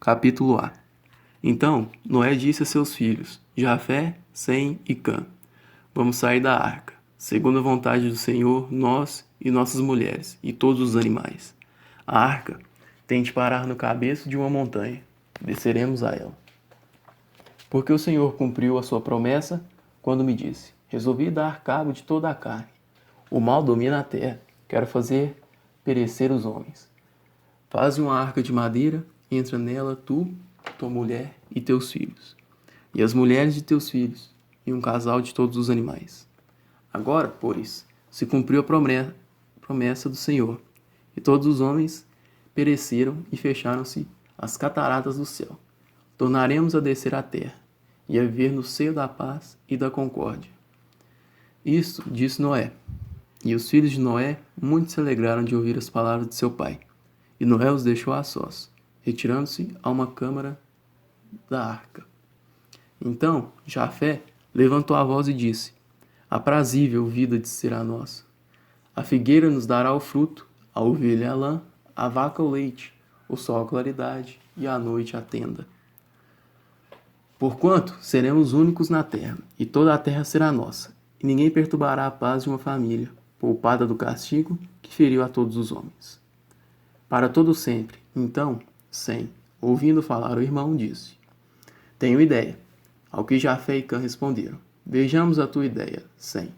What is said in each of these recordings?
Capítulo A. Então Noé disse a seus filhos, Jafé, Sem e Cã: Vamos sair da arca, segundo a vontade do Senhor, nós e nossas mulheres, e todos os animais. A arca tem de parar no cabeço de uma montanha. Desceremos a ela. Porque o Senhor cumpriu a sua promessa quando me disse: Resolvi dar cabo de toda a carne. O mal domina a terra. Quero fazer perecer os homens. Faze uma arca de madeira, entra nela tu, tua mulher e teus filhos, e as mulheres de teus filhos, e um casal de todos os animais. Agora, pois, se cumpriu a promessa do Senhor, e todos os homens pereceram e fecharam-se as cataratas do céu. Tornaremos a descer à terra, e a viver no seio da paz e da concórdia. Isto disse Noé. E os filhos de Noé muito se alegraram de ouvir as palavras de seu pai. E Noé os deixou a sós, retirando-se a uma câmara da arca. Então Jafé levantou a voz e disse: Aprazível vida de ser a nossa. A figueira nos dará o fruto, a ovelha a lã, a vaca o leite, o sol a claridade e a noite a tenda. Porquanto seremos únicos na terra, e toda a terra será nossa, e ninguém perturbará a paz de uma família, poupada do castigo que feriu a todos os homens. Para todo sempre. Então, Sem, ouvindo falar o irmão, disse: Tenho ideia. Ao que Jafé e Cã responderam: Vejamos a tua ideia, Sem.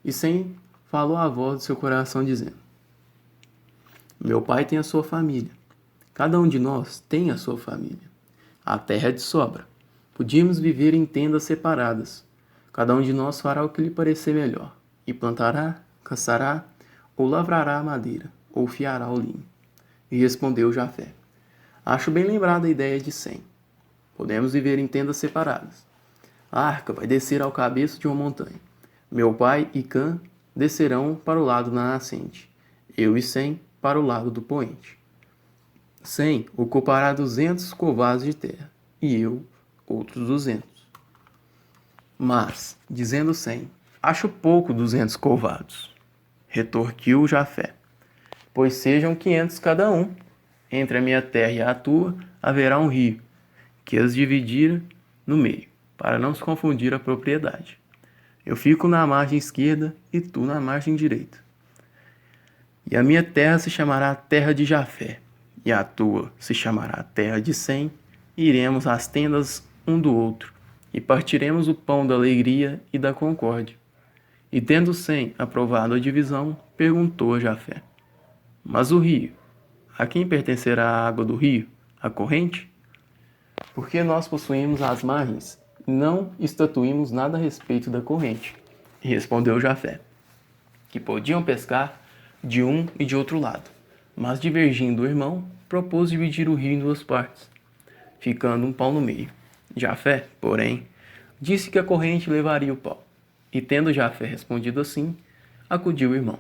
E Sem falou à voz de seu coração, dizendo: Meu pai tem a sua família. Cada um de nós tem a sua família. A terra é de sobra. Podíamos viver em tendas separadas. Cada um de nós fará o que lhe parecer melhor, e plantará, caçará, ou lavrará a madeira, ou fiará o linho. E respondeu Jafé: Acho bem lembrada a ideia de Sem. Podemos viver em tendas separadas. A arca vai descer ao cabeço de uma montanha. Meu pai e Cã descerão para o lado da nascente, eu e Sem para o lado do poente. Sem ocupará 200 covados de terra, e eu outros 200. Mas, dizendo Sem, acho pouco 200 covados. Retorquiu Jafé: Pois sejam 500 cada um. Entre a minha terra e a tua haverá um rio, que as dividirá no meio, para não se confundir a propriedade. Eu fico na margem esquerda e tu na margem direita. E a minha terra se chamará terra de Jafé, e a tua se chamará terra de Sem, e iremos às tendas um do outro, e partiremos o pão da alegria e da concórdia. E tendo Sem aprovado a divisão, perguntou a Jafé: Mas o rio? A quem pertencerá a água do rio? A corrente? Porque nós possuímos as margens, e não estatuímos nada a respeito da corrente. E respondeu Jafé: Que podiam pescar de um e de outro lado. Mas divergindo o irmão, propôs dividir o rio em duas partes, ficando um pau no meio. Jafé, porém, disse que a corrente levaria o pau. E tendo Jafé respondido assim, acudiu o irmão: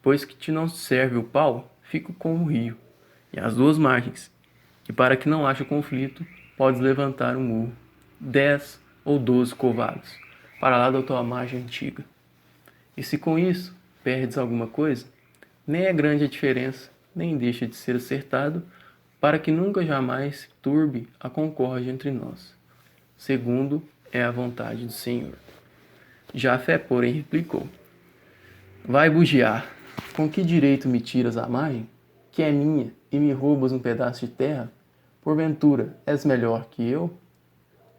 Pois que te não serve o pau, fico com o rio, e as duas margens. E para que não haja conflito, podes levantar um muro, 10 ou 12 covados, para lá da tua margem antiga. E se com isso perdes alguma coisa, nem é grande a diferença, nem deixa de ser acertado, para que nunca jamais se turbe a concórdia entre nós, segundo é a vontade do Senhor. Jafé, porém, replicou: Vai bugiar, com que direito me tiras a margem, que é minha, e me roubas um pedaço de terra? Porventura, és melhor que eu?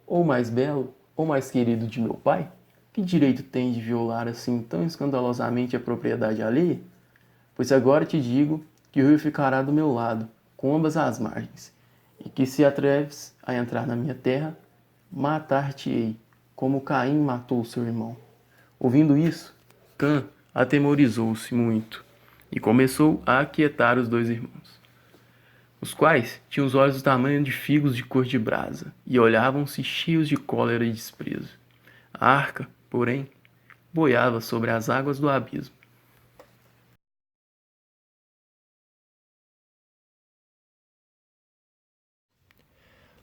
Ou mais belo, ou mais querido de meu pai? Que direito tens de violar assim tão escandalosamente a propriedade alheia? Pois agora te digo que o rio ficará do meu lado, com ambas as margens, e que se atreves a entrar na minha terra, matar-te-ei, como Caim matou seu irmão. Ouvindo isso, Cã atemorizou-se muito, e começou a aquietar os dois irmãos, os quais tinham os olhos do tamanho de figos de cor de brasa, e olhavam-se cheios de cólera e desprezo. A arca, porém, boiava sobre as águas do abismo.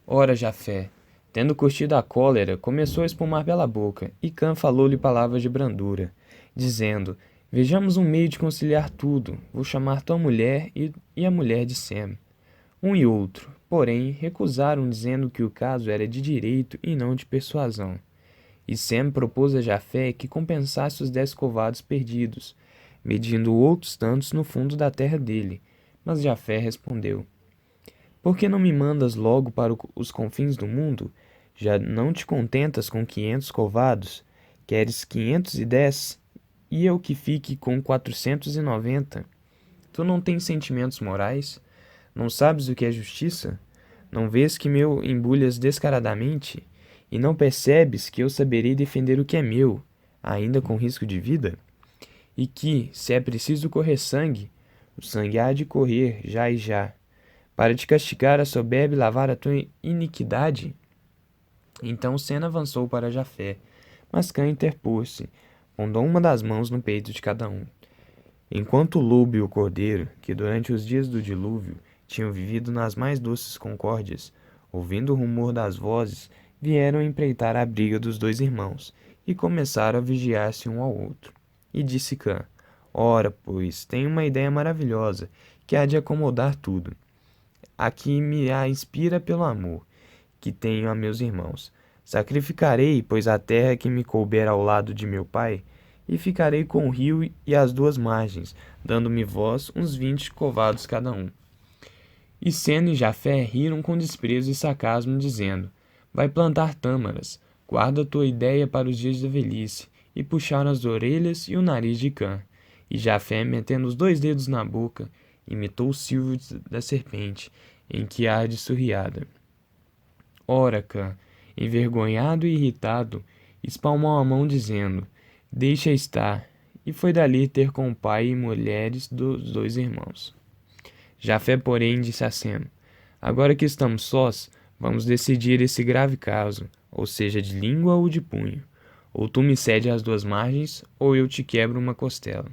Ora, Jafé, tendo curtido a cólera, começou a espumar pela boca, e Cã falou-lhe palavras de brandura, dizendo: Vejamos um meio de conciliar tudo. Vou chamar tua mulher e a mulher de Sem. Um e outro, porém, recusaram, dizendo que o caso era de direito e não de persuasão. E Sem propôs a Jafé que compensasse os 10 covados perdidos, medindo outros tantos no fundo da terra dele. Mas Jafé respondeu: Por que não me mandas logo para os confins do mundo? Já não te contentas com 500 covados? Queres 510? E eu que fique com 490? Tu não tens sentimentos morais? Não sabes o que é justiça? Não vês que me embulhas descaradamente? E não percebes que eu saberei defender o que é meu, ainda com risco de vida? E que, se é preciso correr sangue, o sangue há de correr já e já, para te castigar a soberba e lavar a tua iniquidade? Então Sena avançou para Jafé, mas Cã interpôs-se, pondo uma das mãos no peito de cada um. Enquanto o lobo e o cordeiro, que durante os dias do dilúvio tinham vivido nas mais doces concórdias, ouvindo o rumor das vozes, vieram empreitar a briga dos dois irmãos, e começaram a vigiar-se um ao outro. E disse Cã: Ora, pois, tenho uma ideia maravilhosa, que há de acomodar tudo. Aqui me a inspira pelo amor que tenho a meus irmãos. Sacrificarei, pois, a terra que me couber ao lado de meu pai, e ficarei com o rio e as duas margens, dando-me vós uns 20 covados cada um. E Sena e Jafé riram com desprezo e sarcasmo, dizendo: Vai plantar tâmaras, guarda tua ideia para os dias da velhice. E puxaram as orelhas e o nariz de Cã. E Jafé, metendo os 2 dedos na boca, imitou o silvo da serpente, em que arde surriada. Ora, Cã, envergonhado e irritado, espalmou a mão, dizendo: Deixa estar. E foi dali ter com o pai e mulheres dos 2 irmãos. Jafé, porém, disse a Sem: Agora que estamos sós, vamos decidir esse grave caso, ou seja, de língua ou de punho. Ou tu me cede as 2 margens, ou eu te quebro uma costela.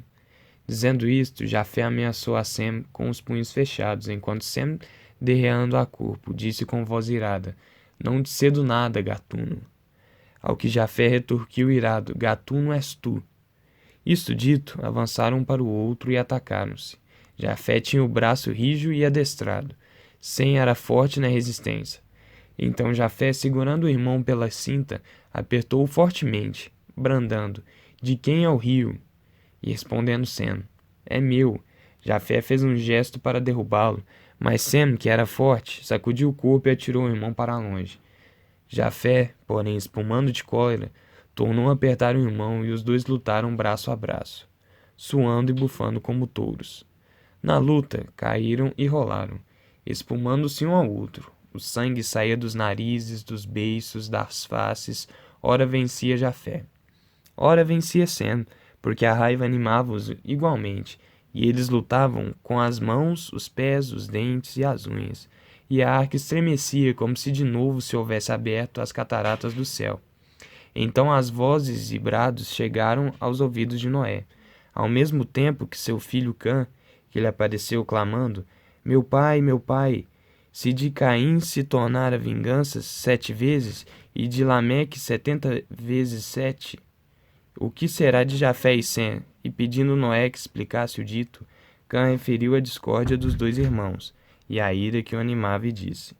Dizendo isto, Jafé ameaçou a Sem com os punhos fechados, enquanto Sem, derreando a corpo, disse com voz irada: Não te cedo nada, gatuno. Ao que Jafé retorquiu irado: Gatuno és tu. Isto dito, avançaram um para o outro e atacaram-se. Jafé tinha o braço rijo e adestrado. Sem era forte na resistência. Então Jafé, segurando o irmão pela cinta, apertou-o fortemente, brandando: De quem é o rio? E respondendo Sem: É meu. Jafé fez um gesto para derrubá-lo, mas Sem, que era forte, sacudiu o corpo e atirou o irmão para longe. Jafé, porém, espumando de cólera, tornou a apertar o irmão e os 2 lutaram braço a braço, suando e bufando como touros. Na luta, caíram e rolaram, espumando-se um ao outro. O sangue saía dos narizes, dos beiços, das faces. Ora vencia Jafé, ora vencia Sem, porque a raiva animava-os igualmente, e eles lutavam com as mãos, os pés, os dentes e as unhas, e a arca estremecia como se de novo se houvesse aberto as cataratas do céu. Então as vozes e brados chegaram aos ouvidos de Noé, ao mesmo tempo que seu filho Cã, que lhe apareceu clamando: meu pai, se de Caim se tornara vingança 7 vezes, e de Lameque 70 vezes 7, o que será de Jafé e Sem? E pedindo Noé que explicasse o dito, Cã referiu a discórdia dos 2 irmãos, e a ira que o animava, e disse: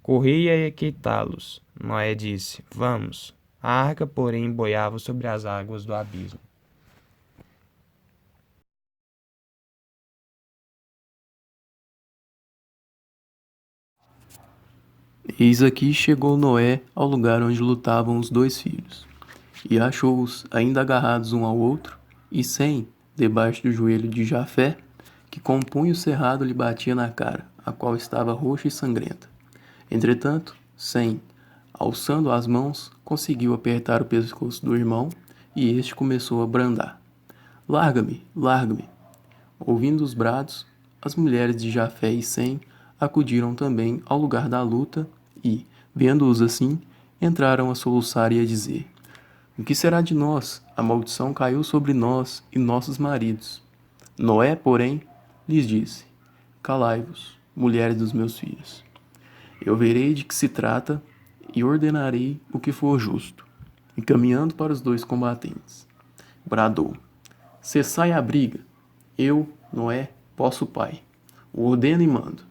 Correi a aqueitá-los. Noé disse: Vamos. A arca, porém, boiava sobre as águas do abismo. Eis aqui chegou Noé ao lugar onde lutavam os 2 filhos, e achou-os ainda agarrados um ao outro, e Sem, debaixo do joelho de Jafé, que com um punho cerrado lhe batia na cara, a qual estava roxa e sangrenta. Entretanto, Sem, alçando as mãos, conseguiu apertar o pescoço do irmão, e este começou a brandar. Larga-me, larga-me. Ouvindo os brados, as mulheres de Jafé e Sem acudiram também ao lugar da luta e, vendo-os assim, entraram a soluçar e a dizer: O que será de nós? A maldição caiu sobre nós e nossos maridos. Noé, porém, lhes disse: Calai-vos, mulheres dos meus filhos. Eu verei de que se trata e ordenarei o que for justo. E caminhando para os 2 combatentes, bradou: Cessai a briga. Eu, Noé, vosso pai, o ordeno e mando.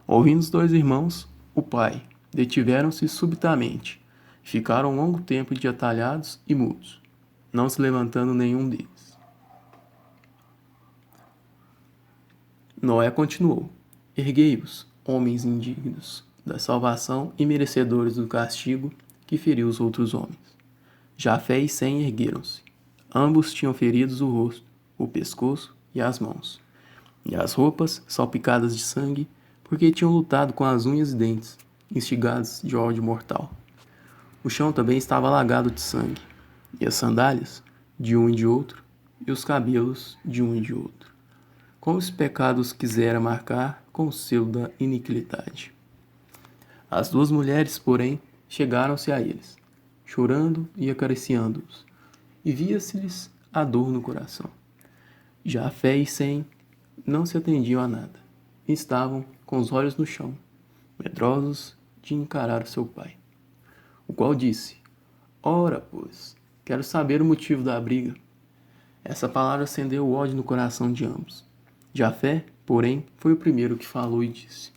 Ouvindo os dois irmãos, o pai, detiveram-se subitamente. Ficaram um longo tempo de atalhados e mudos, não se levantando nenhum deles. Noé continuou: Erguei-vos, homens indignos da salvação e merecedores do castigo que feriu os outros homens. Jafé e Sem ergueram-se. Ambos tinham feridos o rosto, o pescoço e as mãos, e as roupas salpicadas de sangue, porque tinham lutado com as unhas e dentes, instigados de ódio mortal. O chão também estava alagado de sangue, e as sandálias de um e de outro, e os cabelos de um e de outro, como se pecados quisera marcar com o selo da iniquidade. As duas mulheres, porém, chegaram-se a eles, chorando e acariciando-os, e via-se-lhes a dor no coração. Jafé e Sem não se atendiam a nada, e estavam com os olhos no chão, medrosos de encarar o seu pai, o qual disse: Ora, pois, quero saber o motivo da briga. Essa palavra acendeu o ódio no coração de ambos. Jafé, porém, foi o primeiro que falou e disse: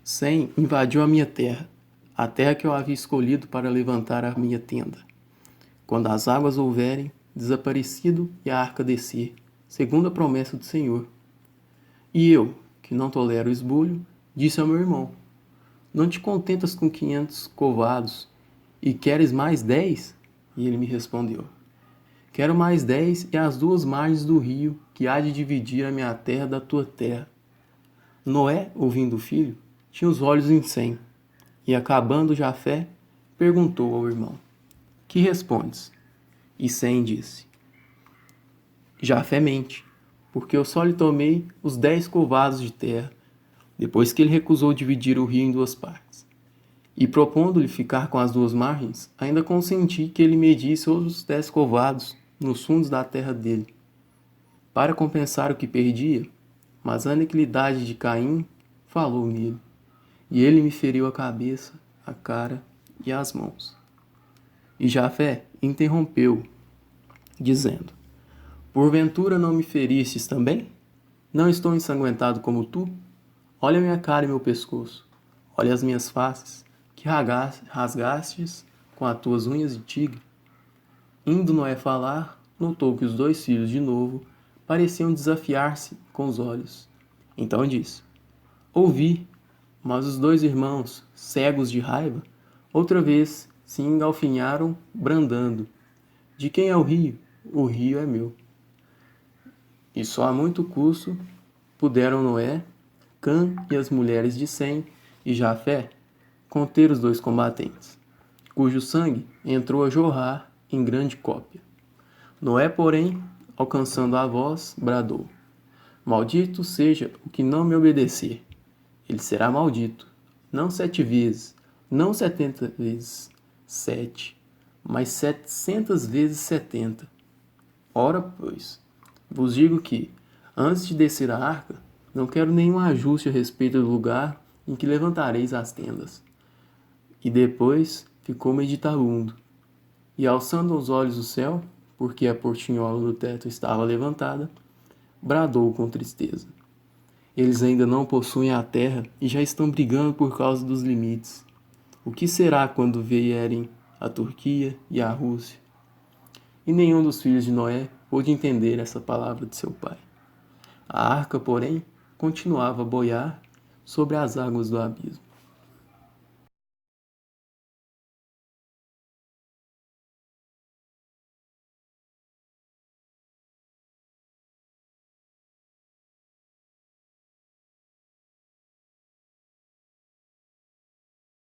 Sem invadiu a minha terra, a terra que eu havia escolhido para levantar a minha tenda. Quando as águas houverem desaparecido e a arca descer, segundo a promessa do Senhor. E eu, que não tolero o esbulho, disse ao meu irmão: Não te contentas com 500 covados e queres mais 10? E ele me respondeu: Quero mais 10 e as duas margens do rio que há de dividir a minha terra da tua terra. Noé, ouvindo o filho, tinha os olhos em Sem, e acabando Jafé, perguntou ao irmão: Que respondes? E Sem disse: Jafé mente, porque eu só lhe tomei os 10 covados de terra, depois que ele recusou dividir o rio em duas partes. E propondo-lhe ficar com as duas margens, ainda consenti que ele medisse outros 10 covados nos fundos da terra dele, para compensar o que perdia. Mas a iniquidade de Caim falou nele, e ele me feriu a cabeça, a cara e as mãos. E Jafé interrompeu, dizendo: Porventura não me feristes também? Não estou ensanguentado como tu? Olha minha cara e meu pescoço, olha as minhas faces, que rasgastes com as tuas unhas de tigre. Indo Noé falar, notou que os dois filhos de novo pareciam desafiar-se com os olhos. Então disse: Ouvi. Mas os dois irmãos, cegos de raiva, outra vez se engalfinharam, brandando: De quem é o rio? O rio é meu. E só a muito custo puderam Noé, Cã e as mulheres de Sem e Jafé conter os dois combatentes, cujo sangue entrou a jorrar em grande cópia. Noé, porém, alcançando a voz, bradou: Maldito seja o que não me obedecer. Ele será maldito, não 7 vezes, não 70 vezes 7, mas 700 vezes 70. Ora, pois, vos digo que, antes de descer a arca, não quero nenhum ajuste a respeito do lugar em que levantareis as tendas. E depois ficou meditabundo, e alçando os olhos do céu, porque a portinhola do teto estava levantada, bradou com tristeza. Eles ainda não possuem a terra e já estão brigando por causa dos limites. O que será quando vierem a Turquia e a Rússia? E nenhum dos filhos de Noé pôde entender essa palavra de seu pai. A arca, porém, continuava a boiar sobre as águas do abismo.